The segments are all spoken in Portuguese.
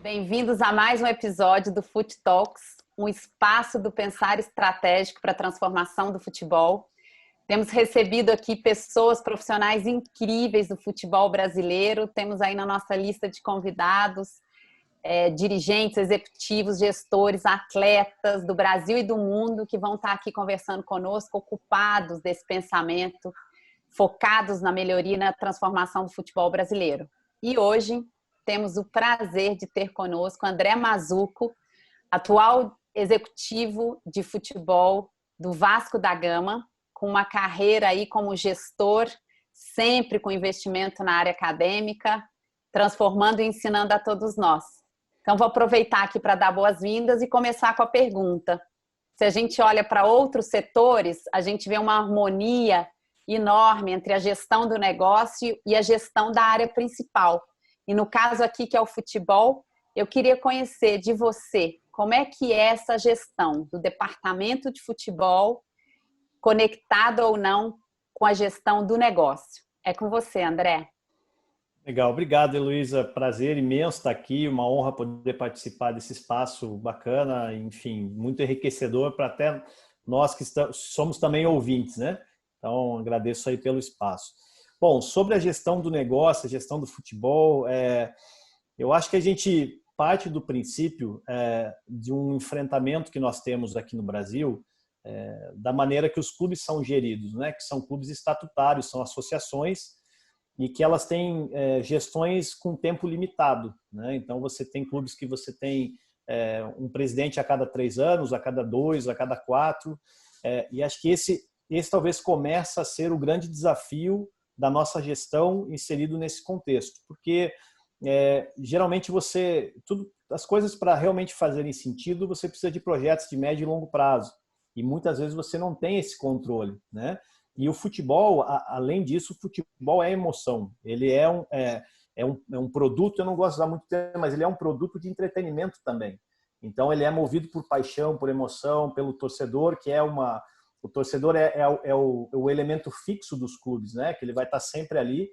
Bem-vindos a mais um episódio do Fut Talks, um espaço do pensar estratégico para a transformação do futebol. Temos recebido aqui pessoas profissionais incríveis do futebol brasileiro. Temos aí na nossa lista de convidados dirigentes, executivos, gestores, atletas do Brasil e do mundo que vão estar aqui conversando conosco, ocupados desse pensamento, focados na melhoria e na transformação do futebol brasileiro. E hoje temos o prazer de ter conosco André Mazzuco, atual executivo de futebol do Vasco da Gama, com uma carreira aí como gestor, sempre com investimento na área acadêmica, transformando e ensinando a todos nós. Então, vou aproveitar aqui para dar boas-vindas e começar com a pergunta. Se a gente olha para outros setores, a gente vê uma harmonia enorme entre a gestão do negócio e a gestão da área principal. E no caso aqui, que é o futebol, eu queria conhecer de você como é que é essa gestão do departamento de futebol, conectado ou não com a gestão do negócio. É com você, André. Legal, obrigado, Heloísa. Prazer imenso estar aqui, uma honra poder participar desse espaço bacana, enfim, muito enriquecedor para até nós que somos também ouvintes, né? Então, agradeço aí pelo espaço. Bom, sobre a gestão do negócio, a gestão do futebol, eu acho que a gente parte do princípio de um enfrentamento que nós temos aqui no Brasil, da maneira que os clubes são geridos, né? Que são clubes estatutários, são associações, e que elas têm gestões com tempo limitado, né? Então, você tem clubes que você tem um presidente a cada 3 anos, a cada 2, a cada 4, e acho que esse talvez começa a ser o grande desafio da nossa gestão inserido nesse contexto, porque geralmente as coisas para realmente fazerem sentido, você precisa de projetos de médio e longo prazo, e muitas vezes você não tem esse controle, né? E o futebol, além disso, o futebol é emoção. Ele é um produto, eu não gosto de usar muito tempo, mas ele é um produto de entretenimento também. Então, ele é movido por paixão, por emoção, pelo torcedor, que o torcedor é o elemento fixo dos clubes, né? Que ele vai estar sempre ali.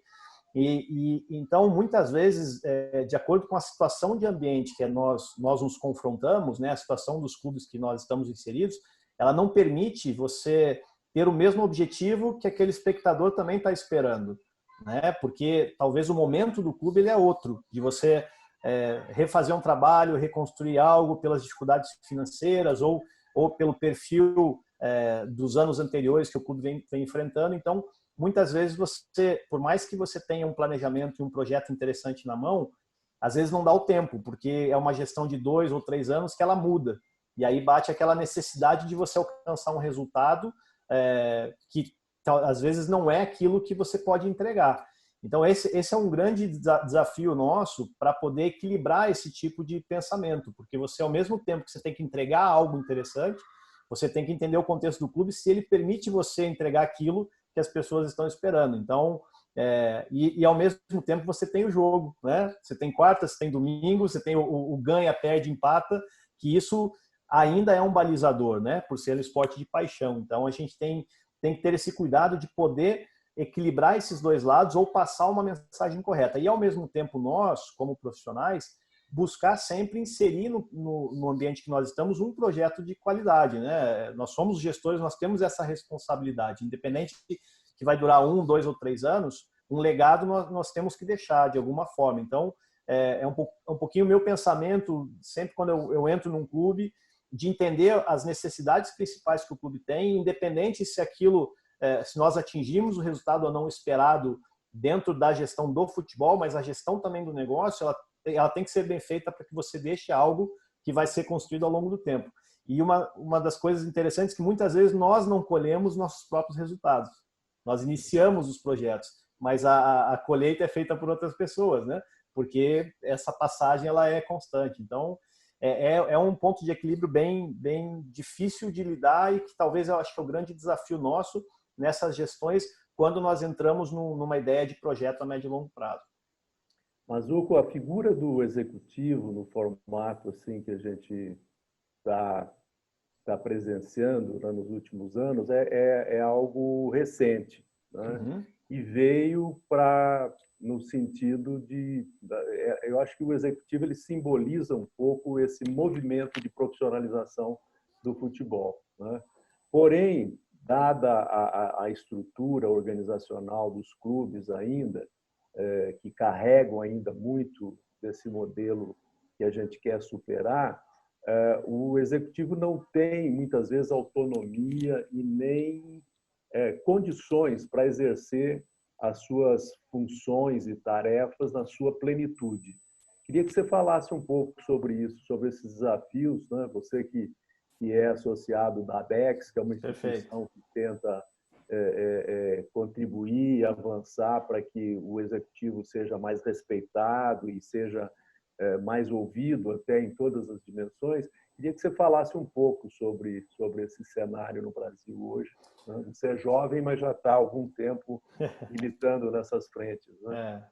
Então, muitas vezes, de acordo com a situação de ambiente que nós nos confrontamos, né? A situação dos clubes que nós estamos inseridos, ela não permite você ter o mesmo objetivo que aquele espectador também está esperando, né? Porque talvez o momento do clube ele é outro, de você refazer um trabalho, reconstruir algo pelas dificuldades financeiras ou pelo perfil dos anos anteriores que o clube vem enfrentando. Então, muitas vezes você, por mais que você tenha um planejamento e um projeto interessante na mão, às vezes não dá o tempo, porque é uma gestão de 2 ou 3 anos que ela muda. E aí bate aquela necessidade de você alcançar um resultado que às vezes não é aquilo que você pode entregar. Então esse é um grande desafio nosso para poder equilibrar esse tipo de pensamento, porque você, ao mesmo tempo que você tem que entregar algo interessante, você tem que entender o contexto do clube, se ele permite você entregar aquilo que as pessoas estão esperando. Então, e ao mesmo tempo você tem o jogo, né? Você tem quarta, você tem domingo, você tem o ganha, perde, empata, que isso ainda é um balizador, né? Por ser um esporte de paixão. Então, a gente tem que ter esse cuidado de poder equilibrar esses dois lados ou passar uma mensagem correta. E, ao mesmo tempo, nós, como profissionais, buscar sempre inserir no ambiente que nós estamos um projeto de qualidade, né? Nós somos gestores, nós temos essa responsabilidade, independente que vai durar 1, 2 ou 3 anos, um legado nós temos que deixar de alguma forma. Então, é um pouquinho o meu pensamento, sempre quando eu entro num clube, de entender as necessidades principais que o clube tem, independente se se nós atingimos o resultado ou não esperado dentro da gestão do futebol, mas a gestão também do negócio, ela tem que ser bem feita para que você deixe algo que vai ser construído ao longo do tempo. E uma das coisas interessantes é que muitas vezes nós não colhemos nossos próprios resultados. Nós iniciamos os projetos, mas a colheita é feita por outras pessoas, né? Porque essa passagem ela é constante. Então, é um ponto de equilíbrio bem difícil de lidar e que talvez eu acho que é o grande desafio nosso nessas gestões quando nós entramos numa ideia de projeto a médio e longo prazo. Mazzuco, a figura do executivo no formato assim que a gente está presenciando, né, nos últimos anos é algo recente, né? E veio para no sentido eu acho que o executivo ele simboliza um pouco esse movimento de profissionalização do futebol, né? Porém, dada a estrutura organizacional dos clubes ainda, que carregam ainda muito desse modelo que a gente quer superar, o executivo não tem, muitas vezes, autonomia e nem condições para exercer as suas funções e tarefas na sua plenitude. Queria que você falasse um pouco sobre isso, sobre esses desafios, né? Você que é associado da ABEX, que é uma instituição que tenta contribuir e avançar para que o executivo seja mais respeitado e seja mais ouvido até em todas as dimensões. Queria que você falasse um pouco sobre esse cenário no Brasil hoje, né? Você é jovem, mas já está há algum tempo militando nessas frentes, né?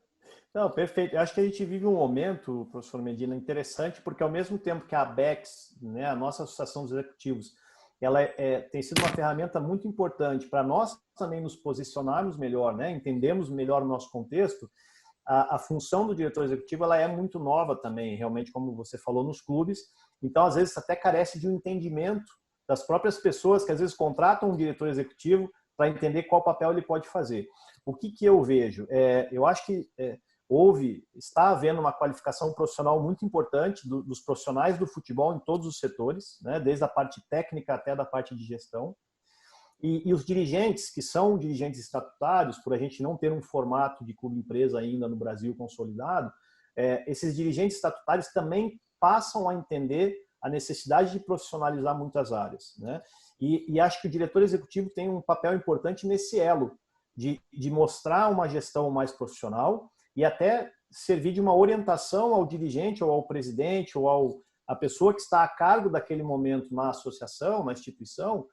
Não, perfeito. Eu acho que a gente vive um momento, professor Medina, interessante, porque ao mesmo tempo que a ABEX, né, a nossa Associação dos Executivos, ela tem sido uma ferramenta muito importante para nós também nos posicionarmos melhor, né, entendermos melhor o nosso contexto. A função do diretor executivo ela é muito nova também, realmente, como você falou, nos clubes. Então, às vezes, até carece de um entendimento das próprias pessoas que, às vezes, contratam um diretor executivo para entender qual papel ele pode fazer. O que eu vejo? Eu acho que está havendo uma qualificação profissional muito importante dos profissionais do futebol em todos os setores, né, desde a parte técnica até da parte de gestão. E os dirigentes, que são dirigentes estatutários, por a gente não ter um formato de clube-empresa ainda no Brasil consolidado, esses dirigentes estatutários também passam a entender a necessidade de profissionalizar muitas áreas, né? E acho que o diretor executivo tem um papel importante nesse elo de mostrar uma gestão mais profissional e até servir de uma orientação ao dirigente ou ao presidente ou à pessoa que está a cargo daquele momento na associação, na instituição,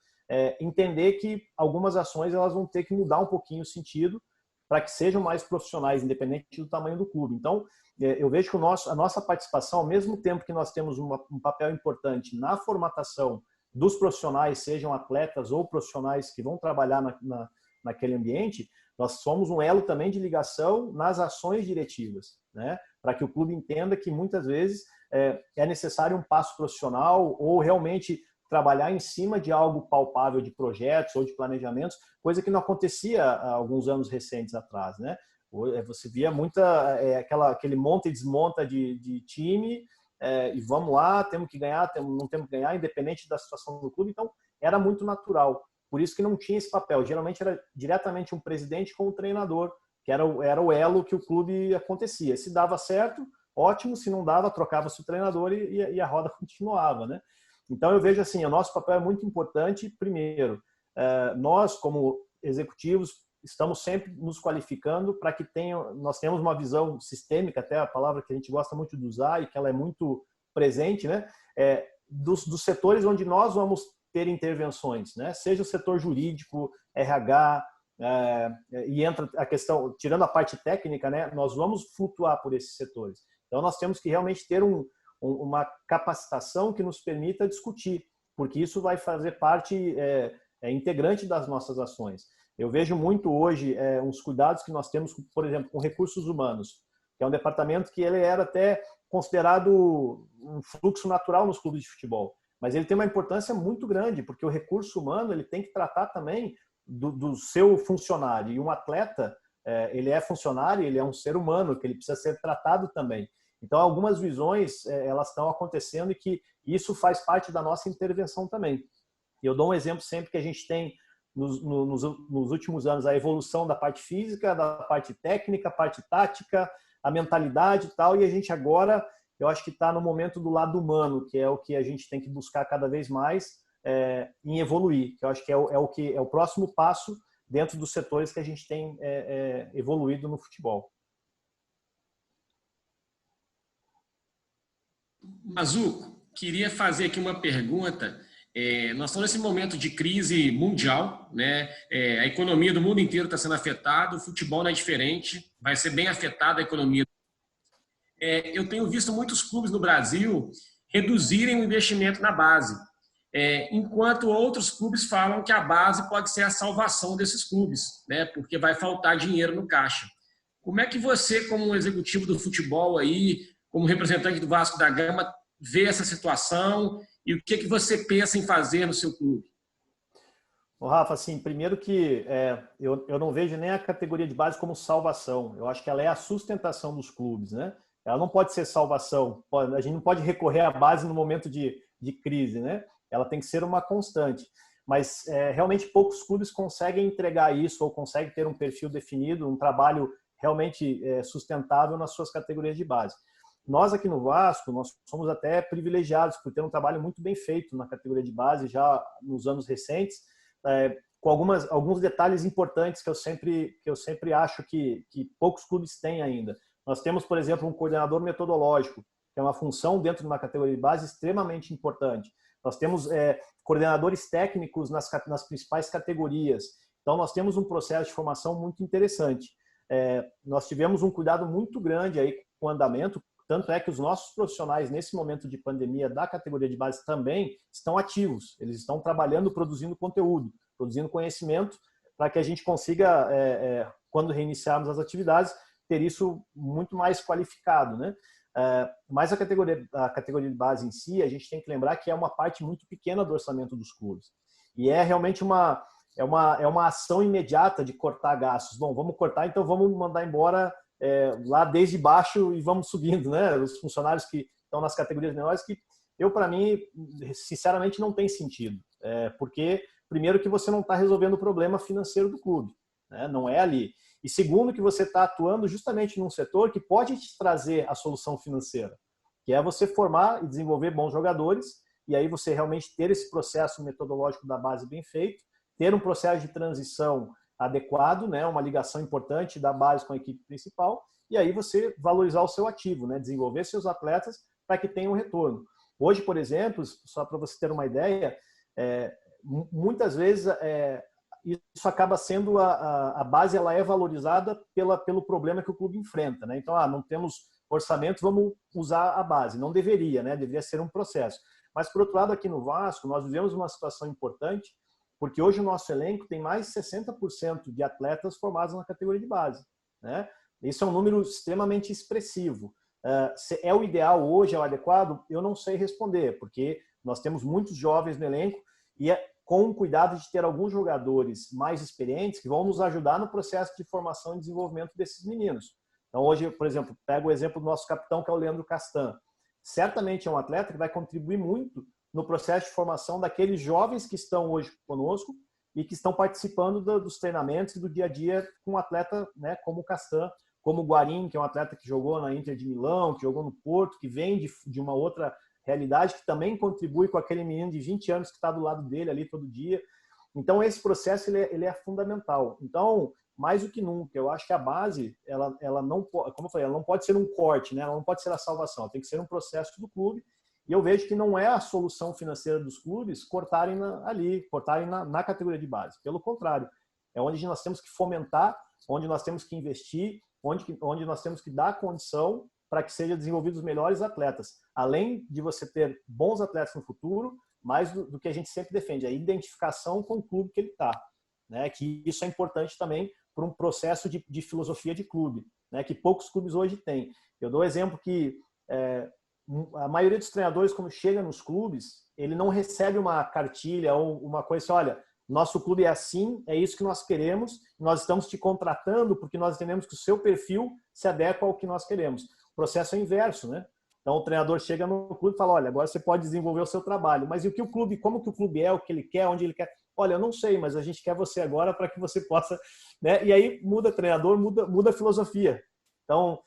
entender que algumas ações elas vão ter que mudar um pouquinho o sentido para que sejam mais profissionais, independente do tamanho do clube. Então, eu vejo que a nossa participação, ao mesmo tempo que nós temos um papel importante na formatação dos profissionais, sejam atletas ou profissionais que vão trabalhar naquele ambiente, nós somos um elo também de ligação nas ações diretivas, né? Para que o clube entenda que muitas vezes é necessário um passo profissional ou realmente trabalhar em cima de algo palpável de projetos ou de planejamentos, coisa que não acontecia há alguns anos recentes atrás, né? Você via aquele monta e desmonta de time e vamos lá, temos que ganhar, não temos que ganhar, independente da situação do clube. Então, era muito natural. Por isso que não tinha esse papel. Geralmente era diretamente um presidente com o treinador, que era o elo que o clube acontecia. Se dava certo, ótimo. Se não dava, trocava-se o treinador e a roda continuava, né? Então, eu vejo assim, o nosso papel é muito importante. Primeiro, nós, como executivos, estamos sempre nos qualificando para que nós tenhamos uma visão sistêmica, até a palavra que a gente gosta muito de usar e que ela é muito presente, né? Dos setores onde nós vamos ter intervenções, né? Seja o setor jurídico, RH, e entra a questão, tirando a parte técnica, né? Nós vamos flutuar por esses setores. Então, nós temos que realmente ter uma capacitação que nos permita discutir, porque isso vai fazer parte integrante das nossas ações. Eu vejo muito hoje uns cuidados que nós temos, por exemplo, com recursos humanos, que é um departamento que ele era até considerado um fluxo natural nos clubes de futebol, mas ele tem uma importância muito grande, porque o recurso humano ele tem que tratar também do seu funcionário, e um atleta, ele é funcionário, ele é um ser humano, que ele precisa ser tratado também. Então, algumas visões, elas estão acontecendo e que isso faz parte da nossa intervenção também. Eu dou um exemplo sempre que a gente tem, nos últimos anos, a evolução da parte física, da parte técnica, parte tática, a mentalidade e tal, e a gente agora, eu acho que está no momento do lado humano, que é o que a gente tem que buscar cada vez mais em evoluir, que eu acho que é o próximo passo dentro dos setores que a gente tem evoluído no futebol. Mazuco, queria fazer aqui uma pergunta. Nós estamos nesse momento de crise mundial, né? A economia do mundo inteiro está sendo afetada, o futebol não é diferente, vai ser bem afetada a economia. Eu tenho visto muitos clubes no Brasil reduzirem o investimento na base, enquanto outros clubes falam que a base pode ser a salvação desses clubes, né? Porque vai faltar dinheiro no caixa. Como é que você, como um executivo do futebol aí, como representante do Vasco da Gama, vê essa situação e o que você pensa em fazer no seu clube? Ô, Rafa, assim, primeiro que eu não vejo nem a categoria de base como salvação. Eu acho que ela é a sustentação dos clubes, né? Ela não pode ser salvação. A gente não pode recorrer à base no momento de crise, né? Ela tem que ser uma constante. Mas realmente poucos clubes conseguem entregar isso ou conseguem ter um perfil definido, um trabalho realmente sustentável nas suas categorias de base. Nós aqui no Vasco, nós somos até privilegiados por ter um trabalho muito bem feito na categoria de base já nos anos recentes, com alguns detalhes importantes que eu sempre acho que poucos clubes têm ainda. Nós temos, por exemplo, um coordenador metodológico, que é uma função dentro de uma categoria de base extremamente importante. Nós temos coordenadores técnicos nas principais categorias. Então, nós temos um processo de formação muito interessante. Nós tivemos um cuidado muito grande aí com o andamento, tanto é que os nossos profissionais, nesse momento de pandemia da categoria de base também, estão ativos. Eles estão trabalhando, produzindo conteúdo, produzindo conhecimento, para que a gente consiga, quando reiniciarmos as atividades, ter isso muito mais qualificado, né? Mas a categoria de base em si, a gente tem que lembrar que é uma parte muito pequena do orçamento dos clubes. E é realmente uma ação imediata de cortar gastos. Bom, vamos cortar, então vamos mandar embora lá desde baixo e vamos subindo, né? Os funcionários que estão nas categorias menores, que para mim, sinceramente, não tem sentido. Porque, primeiro, que você não está resolvendo o problema financeiro do clube, né? Não é ali. E segundo, que você está atuando justamente num setor que pode te trazer a solução financeira, que é você formar e desenvolver bons jogadores, e aí você realmente ter esse processo metodológico da base bem feito, ter um processo de transição adequado, né, uma ligação importante da base com a equipe principal, e aí você valorizar o seu ativo, né, desenvolver seus atletas para que tenham retorno. Hoje, por exemplo, só para você ter uma ideia, muitas vezes isso acaba sendo a base, ela é valorizada pelo problema que o clube enfrenta, né? Então, não temos orçamento, vamos usar a base. Não deveria, né? Deveria ser um processo. Mas, por outro lado, aqui no Vasco, nós vivemos uma situação importante, porque hoje o nosso elenco tem mais de 60% de atletas formados na categoria de base, né? Isso é um número extremamente expressivo. Se é o ideal hoje, é o adequado? Eu não sei responder, porque nós temos muitos jovens no elenco e com o cuidado de ter alguns jogadores mais experientes que vão nos ajudar no processo de formação e desenvolvimento desses meninos. Então, hoje, por exemplo, pego o exemplo do nosso capitão, que é o Leandro Castan. Certamente é um atleta que vai contribuir muito no processo de formação daqueles jovens que estão hoje conosco e que estão participando dos treinamentos e do dia a dia com um atleta, né, como o Castan, como o Guarim, que é um atleta que jogou na Inter de Milão, que jogou no Porto, que vem de uma outra realidade, que também contribui com aquele menino de 20 anos que está do lado dele ali todo dia. Então, esse processo ele é fundamental. Então, mais do que nunca, eu acho que a base, ela não pode, como eu falei, ela não pode ser um corte, né? Ela não pode ser a salvação, ela tem que ser um processo do clube. E eu vejo que não é a solução financeira dos clubes cortarem na categoria de base. Pelo contrário, é onde nós temos que fomentar, onde nós temos que investir, onde nós temos que dar condição para que sejam desenvolvidos os melhores atletas. Além de você ter bons atletas no futuro, mais do que a gente sempre defende, a identificação com o clube que ele está, né? Que isso é importante também para um processo de filosofia de clube, né? Que poucos clubes hoje têm. Eu dou exemplo que a maioria dos treinadores, quando chega nos clubes, ele não recebe uma cartilha ou uma coisa assim, olha, nosso clube é assim, é isso que nós queremos, nós estamos te contratando porque nós entendemos que o seu perfil se adequa ao que nós queremos. O processo é inverso, né? Então o treinador chega no clube e fala, olha, agora você pode desenvolver o seu trabalho, mas e o que o clube, como que o clube é, o que ele quer, onde ele quer? Olha, eu não sei, mas a gente quer você agora para que você possa, né? E aí muda treinador, muda a filosofia. Então,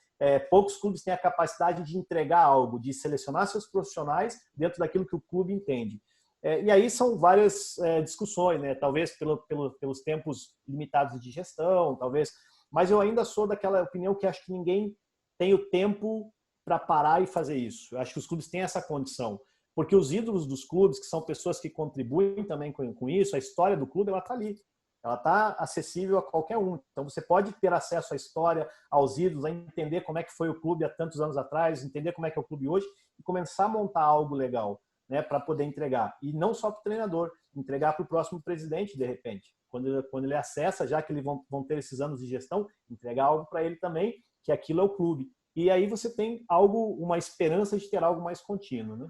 poucos clubes têm a capacidade de entregar algo, de selecionar seus profissionais dentro daquilo que o clube entende. E aí são várias discussões, né? Talvez pelos tempos limitados de gestão, talvez, mas eu ainda sou daquela opinião que acho que ninguém tem o tempo para parar e fazer isso. Eu acho que os clubes têm essa condição, porque os ídolos dos clubes, que são pessoas que contribuem também com isso, a história do clube, ela está ali. Ela está acessível a qualquer um. Então, você pode ter acesso à história, aos ídolos, a entender como é que foi o clube há tantos anos atrás, entender como é que é o clube hoje e começar a montar algo legal. né, para poder entregar. E não só para o treinador, entregar para o próximo presidente, de repente. Quando ele acessa, já que eles vão ter esses anos de gestão, entregar algo para ele também, que aquilo é o clube. E aí você tem uma esperança de ter algo mais contínuo, né?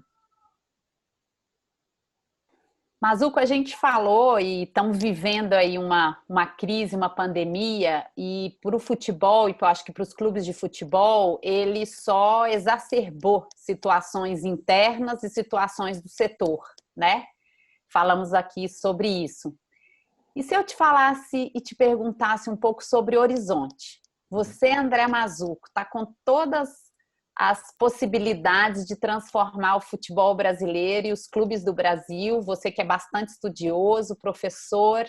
Mazuco, a gente falou e estamos vivendo aí uma crise, uma pandemia, e para o futebol, e eu acho que para os clubes de futebol, ele só exacerbou situações internas e situações do setor, né? Falamos aqui sobre isso. E se eu te falasse e te perguntasse um pouco sobre Horizonte? Você, André Mazuco, está com todas as possibilidades de transformar o futebol brasileiro e os clubes do Brasil. Você que é bastante estudioso, professor,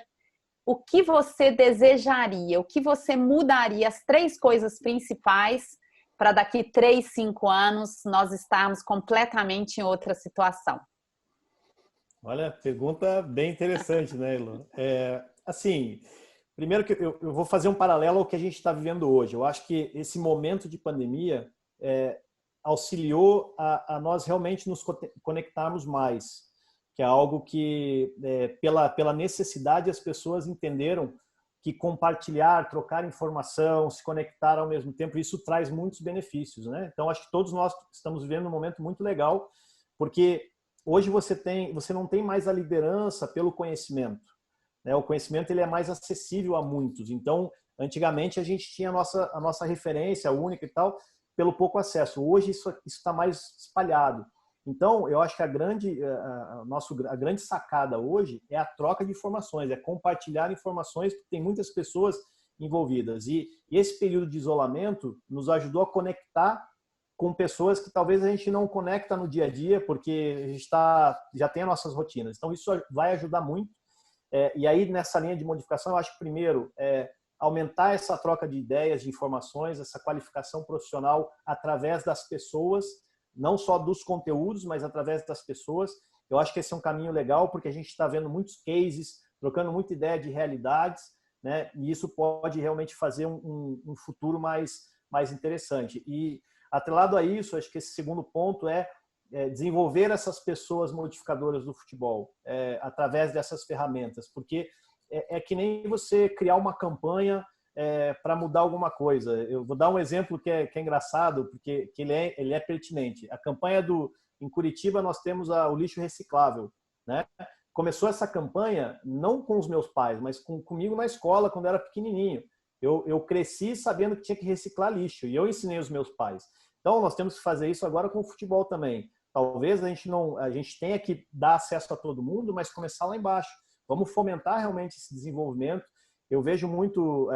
o que você desejaria? O que você mudaria? As 3 coisas principais para daqui 3, 5 anos nós estarmos completamente em outra situação. Olha, pergunta bem interessante, né, Elo? Assim, primeiro que eu vou fazer um paralelo ao que a gente está vivendo hoje. Eu acho que esse momento de pandemia auxiliou a nós realmente nos conectarmos mais, que é algo que, pela necessidade, as pessoas entenderam que compartilhar, trocar informação, se conectar ao mesmo tempo, isso traz muitos benefícios, né? Então, acho que todos nós estamos vivendo um momento muito legal, porque hoje você não tem mais a liderança pelo conhecimento, né? O conhecimento ele é mais acessível a muitos. Então, antigamente a gente tinha a nossa referência única e tal, pelo pouco acesso. Hoje isso está mais espalhado. Então, eu acho que a grande sacada hoje é a troca de informações, é compartilhar informações, porque tem muitas pessoas envolvidas. E esse período de isolamento nos ajudou a conectar com pessoas que talvez a gente não conecta no dia a dia, porque a gente já tem as nossas rotinas. Então, isso vai ajudar muito. E aí, nessa linha de modificação, eu acho que, primeiro, aumentar essa troca de ideias, de informações, essa qualificação profissional através das pessoas, não só dos conteúdos, mas através das pessoas. Eu acho que esse é um caminho legal, porque a gente está vendo muitos cases, trocando muita ideia de realidades, né? E isso pode realmente fazer um futuro mais interessante. E, atrelado a isso, acho que esse segundo ponto é desenvolver essas pessoas modificadoras do futebol através dessas ferramentas, porque é que nem você criar uma campanha para mudar alguma coisa. Eu vou dar um exemplo que é engraçado, porque que ele é pertinente. A campanha em Curitiba, nós temos o lixo reciclável, né? Começou essa campanha não com os meus pais, mas comigo na escola, quando eu era pequenininho. Eu cresci sabendo que tinha que reciclar lixo, e eu ensinei os meus pais. Então, nós temos que fazer isso agora com o futebol também. Talvez a gente tenha que dar acesso a todo mundo, mas começar lá embaixo. Vamos fomentar realmente esse desenvolvimento. Eu vejo muito,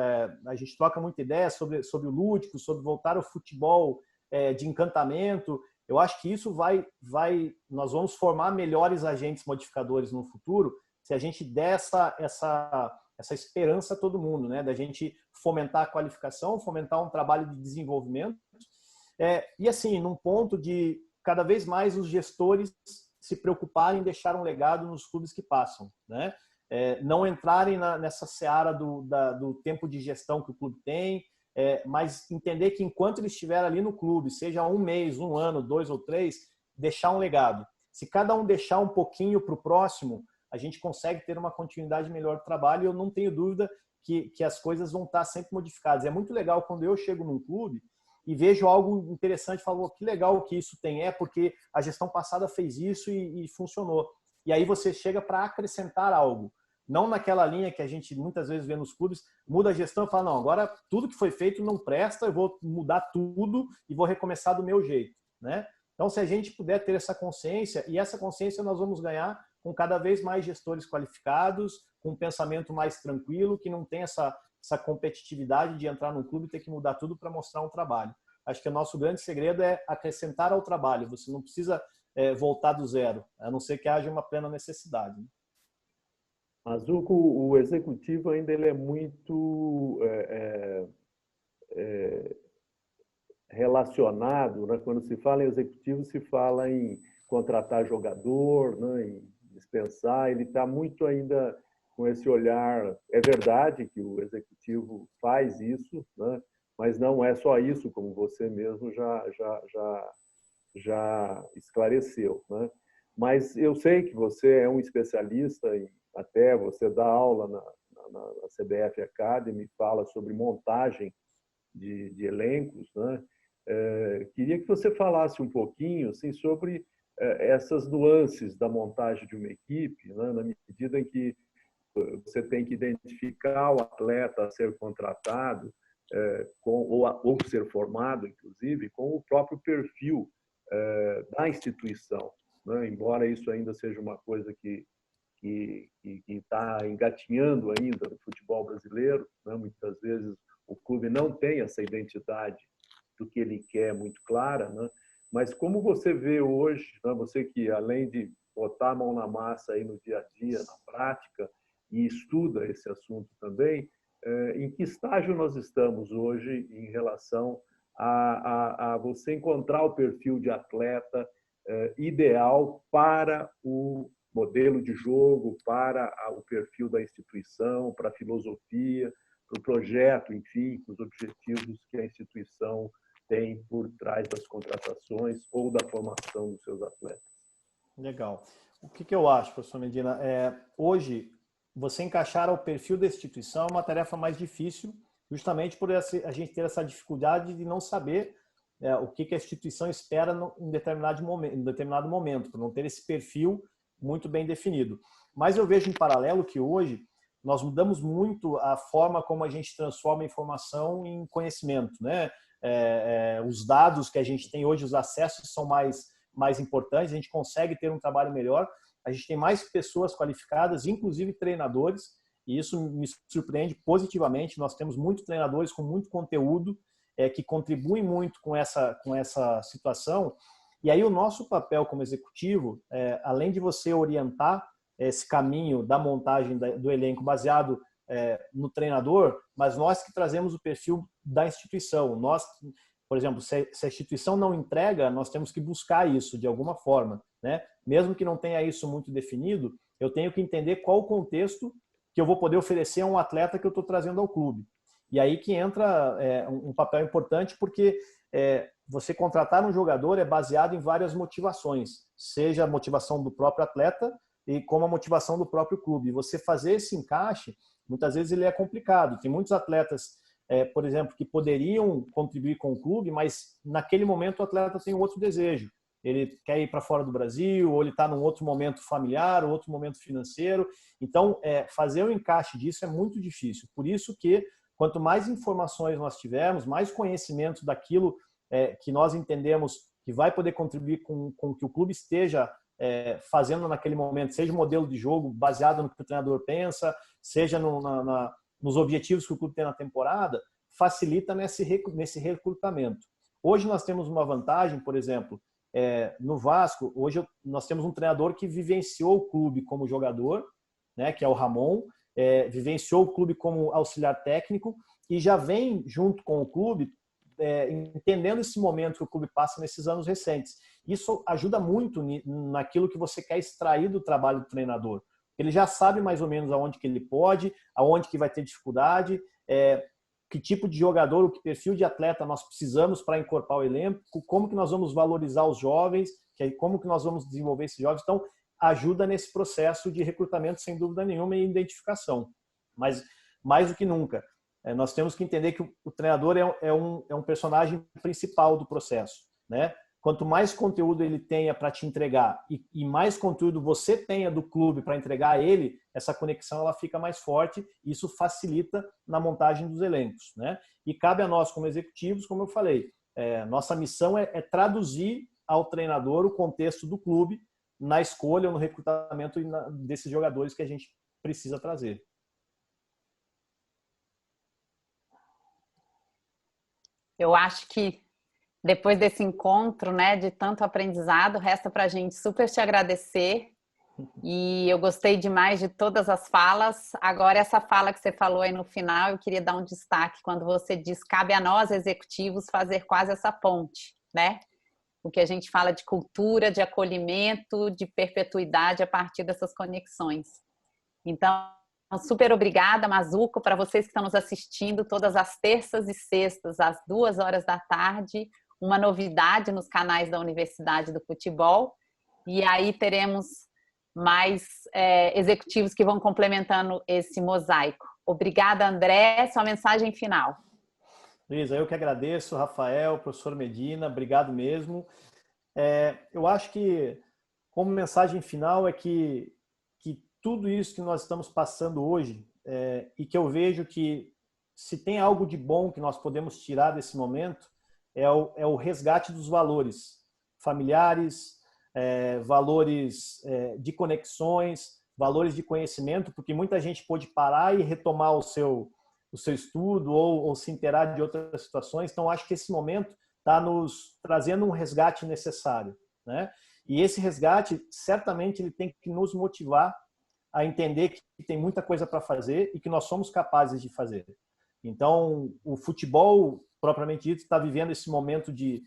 a gente troca muita ideia sobre o lúdico, sobre voltar ao futebol de encantamento. Eu acho que isso nós vamos formar melhores agentes modificadores no futuro se a gente der essa esperança a todo mundo, né? Da gente fomentar a qualificação, fomentar um trabalho de desenvolvimento. E assim, num ponto de cada vez mais os gestores se preocuparem em deixar um legado nos clubes que passam, né? Não entrarem nessa seara do tempo de gestão que o clube tem, mas entender que enquanto ele estiver ali no clube, seja um mês, um ano, 2 ou 3, deixar um legado. Se cada um deixar um pouquinho para o próximo, a gente consegue ter uma continuidade melhor do trabalho, e eu não tenho dúvida que as coisas vão estar sempre modificadas. É muito legal quando eu chego num clube e vejo algo interessante e falo, que legal que isso tem, porque a gestão passada fez isso e funcionou. E aí você chega para acrescentar algo. Não naquela linha que a gente muitas vezes vê nos clubes, muda a gestão e fala, não, agora tudo que foi feito não presta, eu vou mudar tudo e vou recomeçar do meu jeito, né? Então, se a gente puder ter essa consciência, e essa consciência nós vamos ganhar com cada vez mais gestores qualificados, com um pensamento mais tranquilo, que não tem essa competitividade de entrar num clube e ter que mudar tudo para mostrar um trabalho. Acho que o nosso grande segredo é acrescentar ao trabalho. Você não precisa voltar do zero, a não ser que haja uma plena necessidade. Mas o executivo ainda ele é muito relacionado, né? Quando se fala em executivo, se fala em contratar jogador, né? Em dispensar. Ele está muito ainda com esse olhar. É verdade que o executivo faz isso, né? Mas não é só isso, como você mesmo já esclareceu, né? Mas eu sei que você é um especialista, até você dá aula na CBF Academy, fala sobre montagem de elencos, né? Queria que você falasse um pouquinho assim, sobre essas nuances da montagem de uma equipe, né? Na medida em que você tem que identificar o atleta a ser contratado, ou ser formado, inclusive, com o próprio perfil da instituição, né? Embora isso ainda seja uma coisa que está engatinhando ainda no futebol brasileiro, né? Muitas vezes o clube não tem essa identidade do que ele quer muito clara, né? Mas como você vê hoje, né? Você que além de botar a mão na massa aí no dia a dia, na prática, e estuda esse assunto também, em que estágio nós estamos hoje em relação a você encontrar o perfil de atleta ideal para o modelo de jogo, para o perfil da instituição, para a filosofia, para o projeto, enfim, os objetivos que a instituição tem por trás das contratações ou da formação dos seus atletas. Legal. O que eu acho, professor Medina? Hoje, você encaixar o perfil da instituição é uma tarefa mais difícil, justamente por a gente ter essa dificuldade de não saber o que a instituição espera em determinado momento, por não ter esse perfil muito bem definido. Mas eu vejo em paralelo que hoje nós mudamos muito a forma como a gente transforma a informação em conhecimento, né? Os dados que a gente tem hoje, os acessos são mais importantes, a gente consegue ter um trabalho melhor, a gente tem mais pessoas qualificadas, inclusive treinadores, e isso me surpreende positivamente. Nós temos muitos treinadores com muito conteúdo, que contribuem muito com essa situação. E aí o nosso papel como executivo, além de você orientar esse caminho da montagem do elenco baseado no treinador, mas nós que trazemos o perfil da instituição. Nós, por exemplo, se a instituição não entrega, nós temos que buscar isso de alguma forma, né? Mesmo que não tenha isso muito definido, eu tenho que entender qual o contexto que eu vou poder oferecer a um atleta que eu estou trazendo ao clube. E aí que entra um papel importante, porque você contratar um jogador é baseado em várias motivações, seja a motivação do próprio atleta e como a motivação do próprio clube. Você fazer esse encaixe, muitas vezes ele é complicado. Tem muitos atletas, por exemplo, que poderiam contribuir com o clube, mas naquele momento o atleta tem um outro desejo. Ele quer ir para fora do Brasil, ou ele está num outro momento familiar, ou outro momento financeiro. Então, fazer o encaixe disso é muito difícil. Por isso que, quanto mais informações nós tivermos, mais conhecimento daquilo que nós entendemos que vai poder contribuir com que o clube esteja fazendo naquele momento, seja o modelo de jogo baseado no que o treinador pensa, seja nos objetivos que o clube tem na temporada, facilita nesse recrutamento. Hoje nós temos uma vantagem, por exemplo, no Vasco, hoje nós temos um treinador que vivenciou o clube como jogador, né, que é o Ramon, vivenciou o clube como auxiliar técnico e já vem junto com o clube entendendo esse momento que o clube passa nesses anos recentes. Isso ajuda muito naquilo que você quer extrair do trabalho do treinador. Ele já sabe mais ou menos aonde que ele pode, aonde que vai ter dificuldade, que tipo de jogador, o que perfil de atleta nós precisamos para incorporar o elenco, como que nós vamos valorizar os jovens, como que nós vamos desenvolver esses jovens. Então, ajuda nesse processo de recrutamento, sem dúvida nenhuma, e identificação. Mas, mais do que nunca, nós temos que entender que o treinador é um personagem principal do processo, né? Quanto mais conteúdo ele tenha para te entregar e mais conteúdo você tenha do clube para entregar a ele, essa conexão ela fica mais forte e isso facilita na montagem dos elencos, né? E cabe a nós como executivos, como eu falei, nossa missão é traduzir ao treinador o contexto do clube na escolha, no recrutamento desses jogadores que a gente precisa trazer. Eu acho que depois desse encontro, né, de tanto aprendizado, resta para a gente super te agradecer. E eu gostei demais de todas as falas. Agora, essa fala que você falou aí no final, eu queria dar um destaque quando você diz: cabe a nós, executivos, fazer quase essa ponte, né? O que a gente fala de cultura, de acolhimento, de perpetuidade a partir dessas conexões. Então, super obrigada, Mazzuco, para vocês que estão nos assistindo todas as terças e sextas, às 2h da tarde, uma novidade nos canais da Universidade do Futebol. e aí teremos mais executivos que vão complementando esse mosaico. Obrigada, André. Sua mensagem final. Luísa, eu que agradeço, Rafael, professor Medina, obrigado mesmo. Eu acho que, como mensagem final, é que tudo isso que nós estamos passando hoje, e que eu vejo que se tem algo de bom que nós podemos tirar desse momento, é o resgate dos valores familiares, valores de conexões, valores de conhecimento, porque muita gente pôde parar e retomar o seu estudo ou se inteirar de outras situações. Então, acho que esse momento está nos trazendo um resgate necessário, né? E esse resgate, certamente, ele tem que nos motivar a entender que tem muita coisa para fazer e que nós somos capazes de fazer. Então, o futebol, propriamente dito, está vivendo esse momento de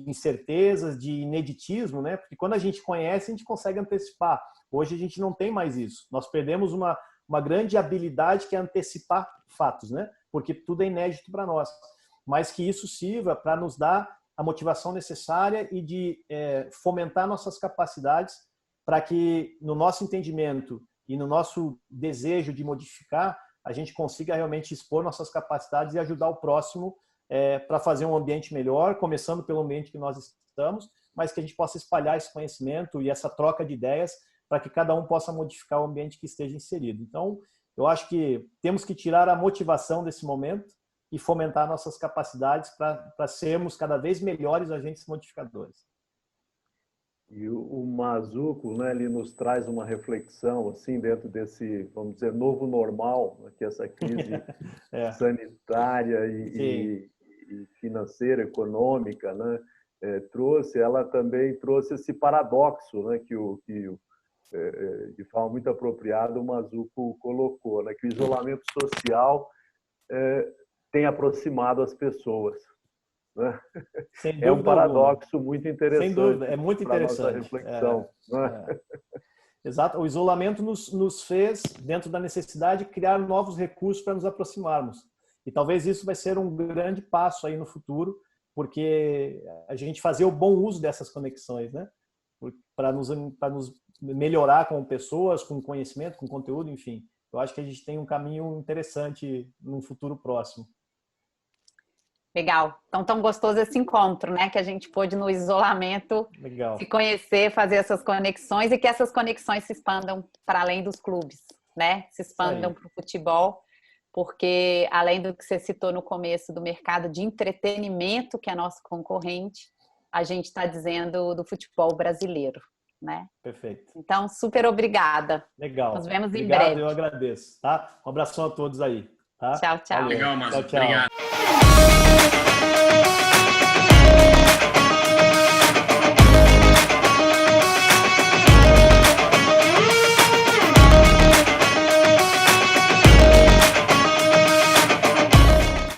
incertezas, de ineditismo, né? Porque quando a gente conhece, a gente consegue antecipar. Hoje a gente não tem mais isso. Nós perdemos uma grande habilidade que é antecipar fatos, né? Porque tudo é inédito para nós. Mas que isso sirva para nos dar a motivação necessária e de fomentar nossas capacidades para que, no nosso entendimento e no nosso desejo de modificar, a gente consiga realmente expor nossas capacidades e ajudar o próximo para fazer um ambiente melhor, começando pelo ambiente que nós estamos, mas que a gente possa espalhar esse conhecimento e essa troca de ideias para que cada um possa modificar o ambiente que esteja inserido. Então, eu acho que temos que tirar a motivação desse momento e fomentar nossas capacidades para sermos cada vez melhores agentes modificadores. E o Mazzuco, né, ele nos traz uma reflexão assim dentro desse, vamos dizer, novo normal, né, que essa crise sanitária e financeira, econômica, né, trouxe. Ela também trouxe esse paradoxo, né, que de forma muito apropriada o Mazzuco colocou, né, que o isolamento social tem aproximado as pessoas. Né? É um paradoxo alguma. Muito interessante. Sem dúvida, é muito interessante. Nossa reflexão, né? Exato. O isolamento nos fez, dentro da necessidade, criar novos recursos para nos aproximarmos. E talvez isso vai ser um grande passo aí no futuro, porque a gente fazer o bom uso dessas conexões, né? Para nos melhorar como pessoas, com conhecimento, com conteúdo, enfim. Eu acho que a gente tem um caminho interessante no futuro próximo. Legal. Então, tão gostoso esse encontro, né? Que a gente pôde, no isolamento, se conhecer, fazer essas conexões e que essas conexões se expandam para além dos clubes, né? Se expandam para o futebol, porque além do que você citou no começo do mercado de entretenimento, que é nosso concorrente, a gente está dizendo do futebol brasileiro, né? Perfeito. Então, super obrigada. Legal. Nos vemos em breve. Eu agradeço, tá? Um abração a todos aí. Tá? Tchau, tchau. Legal, Mazzuco. Tchau, tchau. Obrigado.